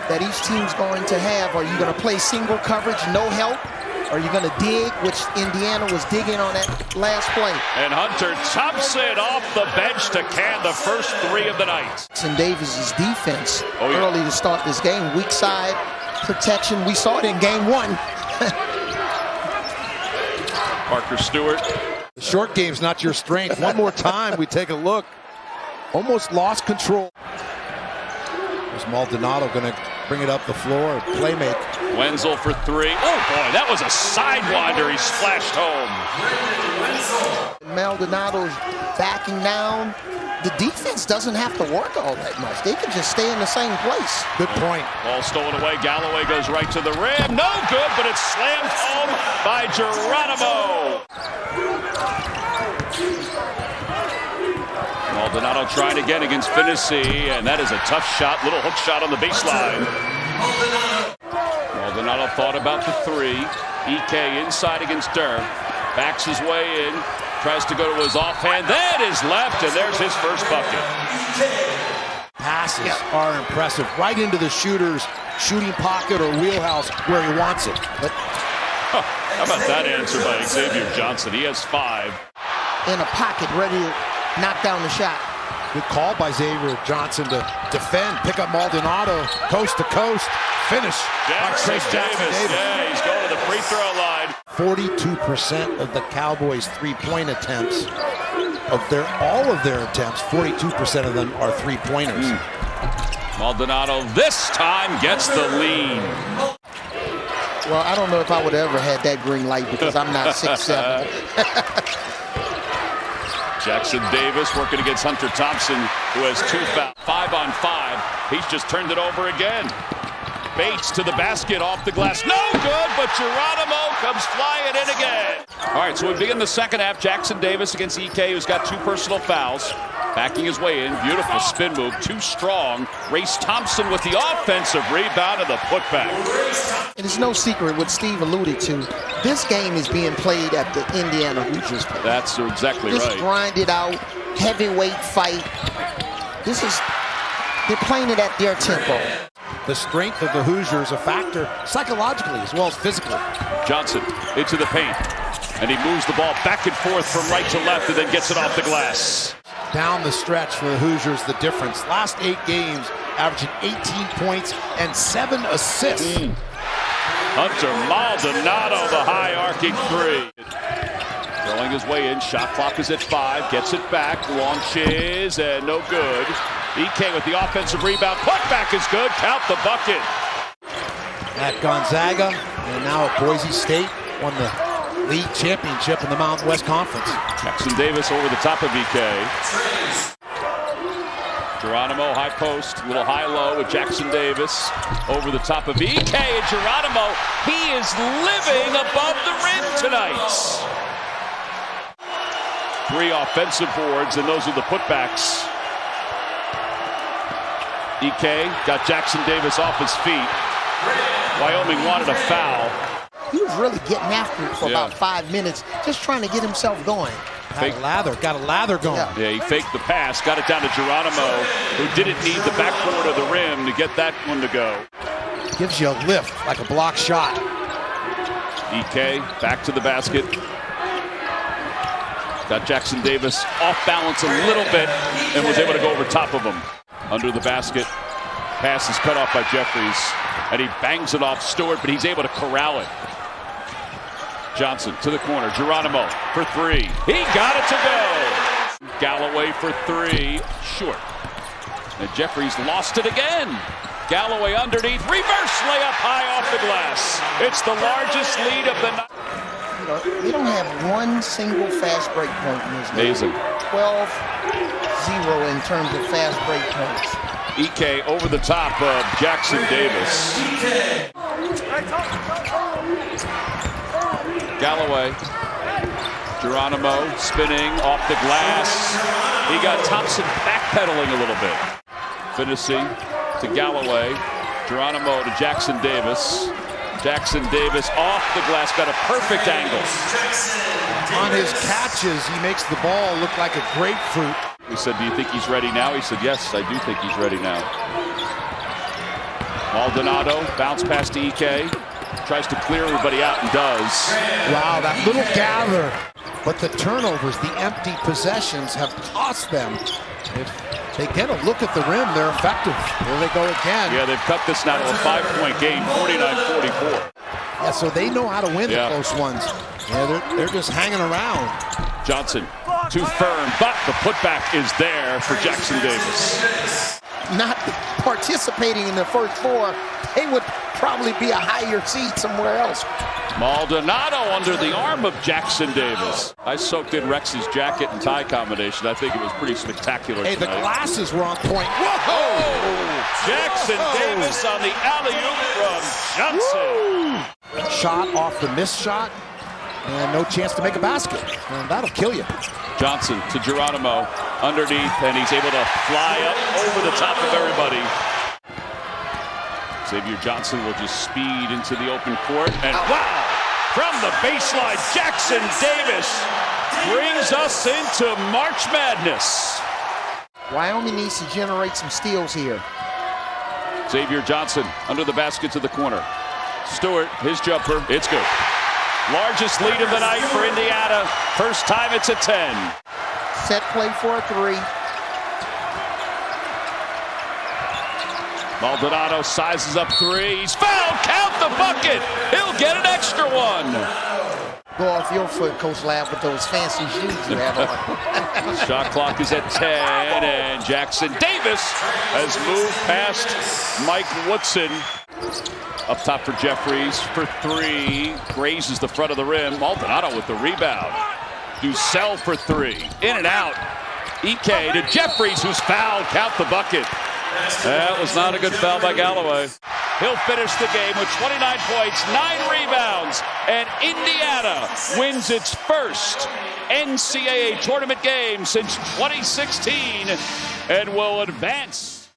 that each team's going to have. Are you going to play single coverage, no help? Are you going to dig, which Indiana was digging on that last play? And Hunter Thompson off the bench to can the first three of the night. Jackson-Davis' defense early to start this game. Weak side protection. We saw it in game one. Parker Stewart. The short game's not your strength. One more time, we take a look. Almost lost control. There's Maldonado going to bring it up the floor, playmate. Wenzel for three. Oh boy, that was a sidewinder. He splashed home. Maldonado's backing down. The defense doesn't have to work all that much. They can just stay in the same place. Good point. Ball stolen away. Galloway goes right to the rim. No good, but it's slammed home by Geronimo. Maldonado trying again against Finney, and that is a tough shot. Little hook shot on the baseline. Maldonado thought about the three. EK inside against Durr. Backs his way in. Tries to go to his offhand. That is left, and there's his first bucket. Passes are impressive. Right into the shooter's shooting pocket or wheelhouse where he wants it. But how about that answer by Xavier Johnson? He has 5. In a pocket, ready to knock down the shot. Good call by Xavier Johnson to defend, pick up Maldonado, coast to coast, finish by Trayce Jackson-Davis. Yeah, he's going to the free throw line. 42% of the Cowboys' three-point attempts, all of their attempts, 42% of them are three-pointers. Maldonado this time gets the lead. Well, I don't know if I would have ever had that green light because I'm not 6'7". Jackson-Davis working against Hunter Thompson, who has 2 fouls. 5 on 5. He's just turned it over again. Bates to the basket, off the glass. No good, but Geronimo comes flying in again. All right, so we begin the second half. Jackson-Davis against EK, who's got 2 personal fouls. Backing his way in. Beautiful spin move. Too strong. Trayce Thompson with the offensive rebound and the putback. And it's no secret what Steve alluded to. This game is being played at the Indiana Hoosiers place. That's exactly right. Just grind it out. Heavyweight fight. They're playing it at their tempo. The strength of the Hoosiers a factor psychologically as well as physically. Johnson into the paint. And he moves the ball back and forth from right to left and then gets it off the glass. Down the stretch for the Hoosiers, the difference. Last 8 games, averaging 18 points and 7 assists. Hunter Maldonado, the high arcing 3. Throwing his way in, shot clock is at 5, gets it back, launches, and no good. EK with the offensive rebound, putback is good, count the bucket. At Gonzaga, and now at Boise State, won the league championship in the Mountain West Conference. Jackson-Davis over the top of EK. Geronimo, high post, little high-low with Jackson-Davis over the top of EK. And Geronimo, he is living above the rim tonight. 3 offensive boards, and those are the putbacks. EK got Jackson-Davis off his feet. Wyoming wanted a foul. He was really getting after it for about 5 minutes, just trying to get himself going. Got a lather going. Yeah, he faked the pass, got it down to Geronimo, who didn't need the backboard of the rim to get that one to go. Gives you a lift, like a block shot. EK back to the basket. Got Jackson-Davis off balance a little bit and was able to go over top of him. Under the basket, pass is cut off by Jeffries, and he bangs it off Stewart, but he's able to corral it. Johnson to the corner, Geronimo for 3. He got it to go. Galloway for 3, short. And Jeffries lost it again. Galloway underneath, reverse layup high off the glass. It's the largest lead of the night. They don't have one single fast break point in this game. Amazing. 12-0 in terms of fast break points. EK over the top of Jackson-Davis. Galloway. Geronimo spinning off the glass. He got Thompson backpedaling a little bit. Finney to Galloway. Geronimo to Jackson-Davis. Jackson-Davis off the glass, got a perfect angle. On his catches, he makes the ball look like a grapefruit. We said, do you think he's ready now? He said, yes, I do think he's ready now. Maldonado, bounce pass to Ike. Tries to clear everybody out and does. Wow, that little gather. But the turnovers, the empty possessions have cost them. If they get a look at the rim, they're effective. There they go again. Yeah, they've cut this now to a 5-point game, 49-44. Yeah, so they know how to win the close ones. Yeah, they're just hanging around. Johnson, too firm, but the putback is there for Jackson-Davis. Not participating in the first four, they would probably be a higher seed somewhere else. Maldonado under the arm of Jackson-Davis. I soaked in Rex's jacket and tie combination. I think it was pretty spectacular Hey, tonight. the glasses were on point. Whoa! Oh, Jackson-Davis on the alley-oop from Johnson. Woo! Shot off the missed shot, and no chance to make a basket. And that'll kill you. Johnson to Geronimo underneath, and he's able to fly up over the top of everybody. Xavier Johnson will just speed into the open court, and wow! From the baseline, Jackson-Davis brings us into March Madness. Wyoming needs to generate some steals here. Xavier Johnson under the basket to the corner. Stewart, his jumper, it's good. Largest lead of the night for Indiana. First time it's a 10. Set play for a three. Maldonado sizes up three. He's fouled. Count the bucket. He'll get an extra one. Go off your foot, Coach Lab, with those fancy shoes you have on. Shot clock is at 10, and Jackson-Davis has moved past Mike Woodson. Up top for Jeffries for three. Grazes the front of the rim. Maldonado with the rebound. Ducell for three. In and out. Ike to Jeffries, who's fouled. Count the bucket. That was not a good foul by Galloway. He'll finish the game with 29 points, 9 rebounds, and Indiana wins its first NCAA tournament game since 2016 and will advance